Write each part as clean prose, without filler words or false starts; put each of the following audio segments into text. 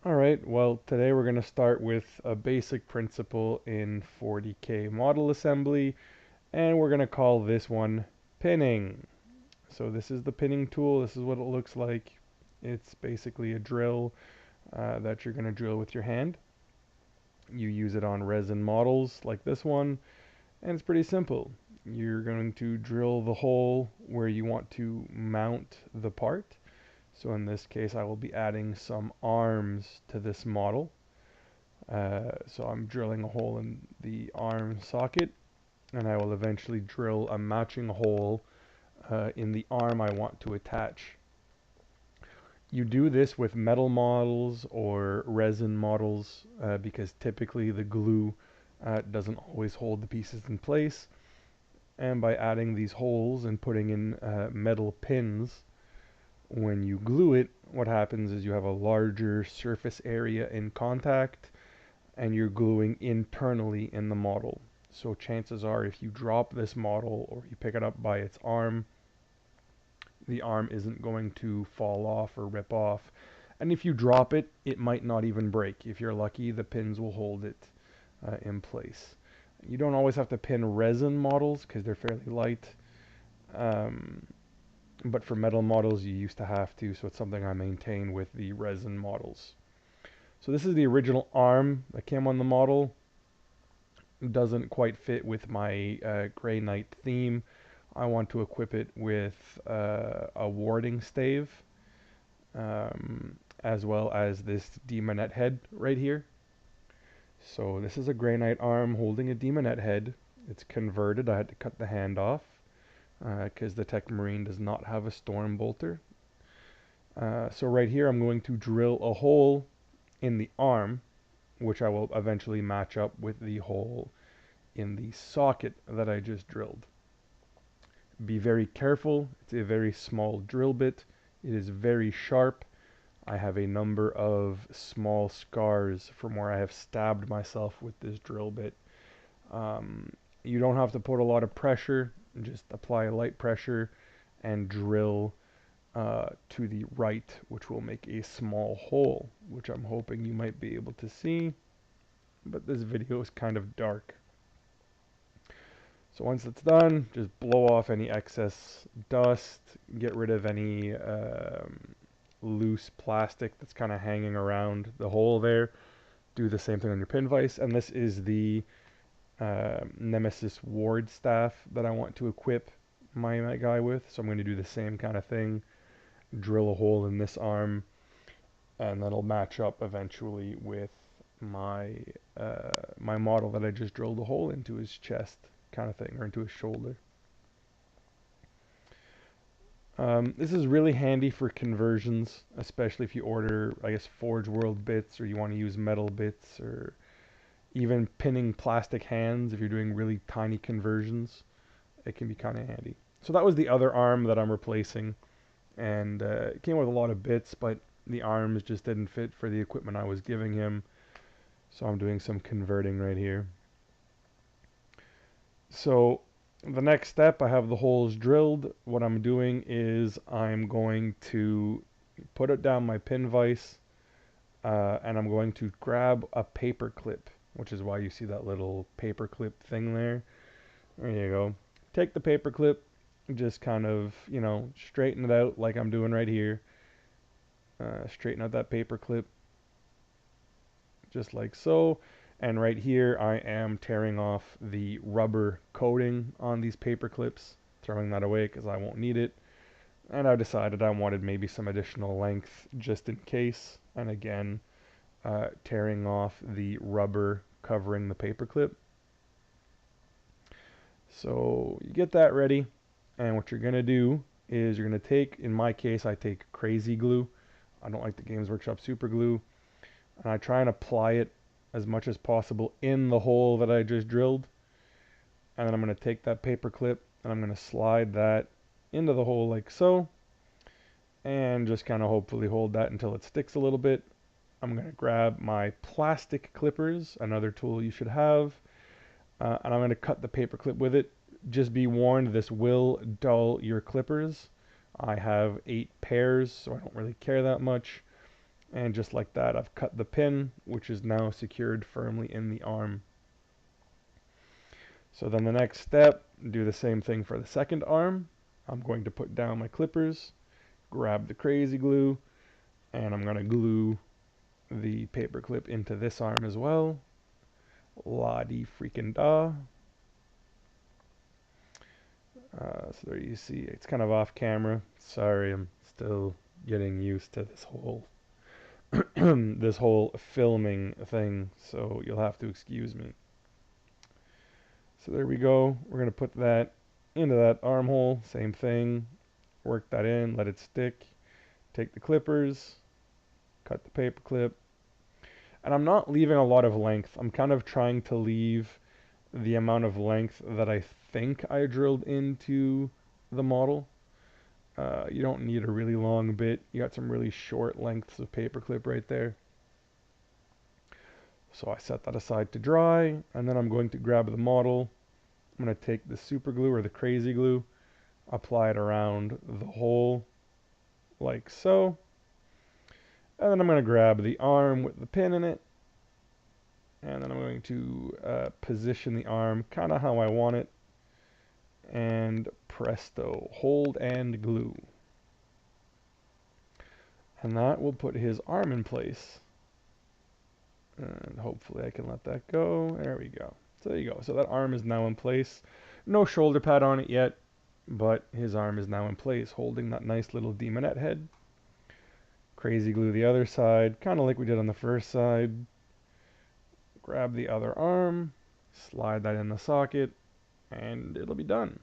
Alright, well today we're going to start with a basic principle in 40k model assembly, and we're going to call this one pinning. So this is the pinning tool. This is what it looks like. It's basically a drill that you're going to drill with your hand. You use it on resin models like this one, and it's pretty simple. You're going to drill the hole where you want to mount the part. So in this case, I will be adding some arms to this model. So I'm drilling a hole in the arm socket, and I will eventually drill a matching hole in the arm I want to attach. You do this with metal models or resin models because typically the glue doesn't always hold the pieces in place. And by adding these holes and putting in metal pins, when you glue it, what happens is you have a larger surface area in contact, and you're gluing internally in the model. So chances are if you drop this model or you pick it up by its arm, the arm isn't going to fall off or rip off. And if you drop it, it might not even break. If you're lucky, the pins will hold it in place. You don't always have to pin resin models because they're fairly light. But for metal models, you used to have to, so it's something I maintain with the resin models. So this is the original arm that came on the model. Doesn't quite fit with my Grey Knight theme. I want to equip it with a warding stave, as well as this demonette head right here. So this is a Grey Knight arm holding a demonette head. It's converted. I had to cut the hand off because the Tech Marine does not have a storm bolter. So right here I'm going to drill a hole in the arm, which I will eventually match up with the hole in the socket that I just drilled. Be very careful. It's a very small drill bit. It is very sharp. I have a number of small scars from where I have stabbed myself with this drill bit. You don't have to put a lot of pressure. Just apply light pressure and drill to the right, which will make a small hole, which I'm hoping you might be able to see, but this video is kind of dark. So once it's done, just blow off any excess dust, get rid of any loose plastic that's kind of hanging around the hole there. Do the same thing on your pin vise, and this is the Nemesis Ward staff that I want to equip my guy with, so I'm going to do the same kind of thing. Drill a hole in this arm, and that'll match up eventually with my my model that I just drilled a hole into his chest, kind of thing, or into his shoulder. This is really handy for conversions, especially if you order, I guess, Forge World bits, or you want to use metal bits, or even pinning plastic hands if you're doing really tiny conversions. It can be kind of handy. So that was the other arm that I'm replacing, and it came with a lot of bits, but the arms just didn't fit for the equipment I was giving him, so I'm doing some converting right here. So the next step, I have the holes drilled. What I'm doing is I'm going to put it down my pin vise, and I'm going to grab a paper clip, which is why you see that little paper clip thing there. There you go. Take the paper clip, just kind of, straighten it out like I'm doing right here. Straighten out that paper clip, just like so. And right here, I am tearing off the rubber coating on these paper clips, throwing that away because I won't need it. And I decided I wanted maybe some additional length just in case. And again, tearing off the rubber covering the paper clip. So you get that ready, and what you're gonna do is you're gonna take, in my case, I take crazy glue. I don't like the Games Workshop super glue, and I try and apply it as much as possible in the hole that I just drilled. And then I'm gonna take that paper clip and I'm gonna slide that into the hole like so, and just kind of hopefully hold that until it sticks a little bit. I'm gonna grab my plastic clippers, another tool you should have. And I'm going to cut the paper clip with it. Just be warned, this will dull your clippers. I have 8 pairs, so I don't really care that much. And just like that, I've cut the pin, which is now secured firmly in the arm. So then the next step, do the same thing for the second arm. I'm going to put down my clippers, grab the crazy glue, and I'm going to glue the paper clip into this arm as well. La-di-freaking-da. So there you see, it's kind of off camera. Sorry, I'm still getting used to this whole this whole filming thing, so you'll have to excuse me. So there we go. We're going to put that into that armhole. Same thing. Work that in, let it stick. Take the clippers, cut the paper clip. And I'm not leaving a lot of length. I'm kind of trying to leave the amount of length that I think I drilled into the model. You don't need a really long bit. You got some really short lengths of paper clip right there. So I set that aside to dry, and then I'm going to grab the model. I'm going to take the super glue or the crazy glue, apply it around the hole like so. And then I'm going to grab the arm with the pin in it, and then I'm going to position the arm kind of how I want it, and presto, hold and glue. And that will put his arm in place. And hopefully I can let that go. There we go. So there you go. So that arm is now in place. No shoulder pad on it yet, but his arm is now in place, holding that nice little demonette head. Crazy glue the other side, kind of like we did on the first side. Grab the other arm, slide that in the socket, and it'll be done.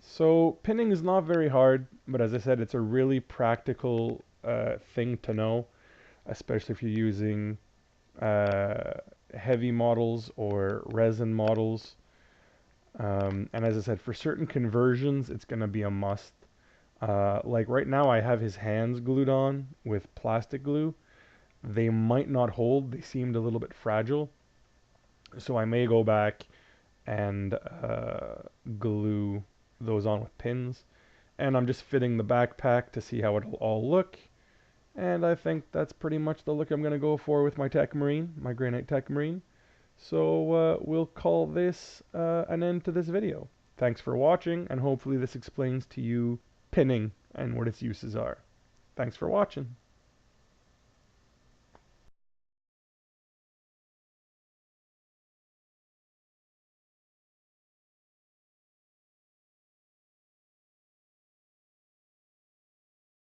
So pinning is not very hard, but as I said, it's a really practical thing to know, especially if you're using heavy models or resin models. And as I said, for certain conversions, it's going to be a must. Like right now, I have his hands glued on with plastic glue. They might not hold. They seemed a little bit fragile. So I may go back and glue those on with pins. And I'm just fitting the backpack to see how it'll all look. And I think that's pretty much the look I'm going to go for with my Tech Marine, my Granite Tech Marine. So we'll call this an end to this video. Thanks for watching, and hopefully this explains to you pinning and what its uses are. Thanks for watching.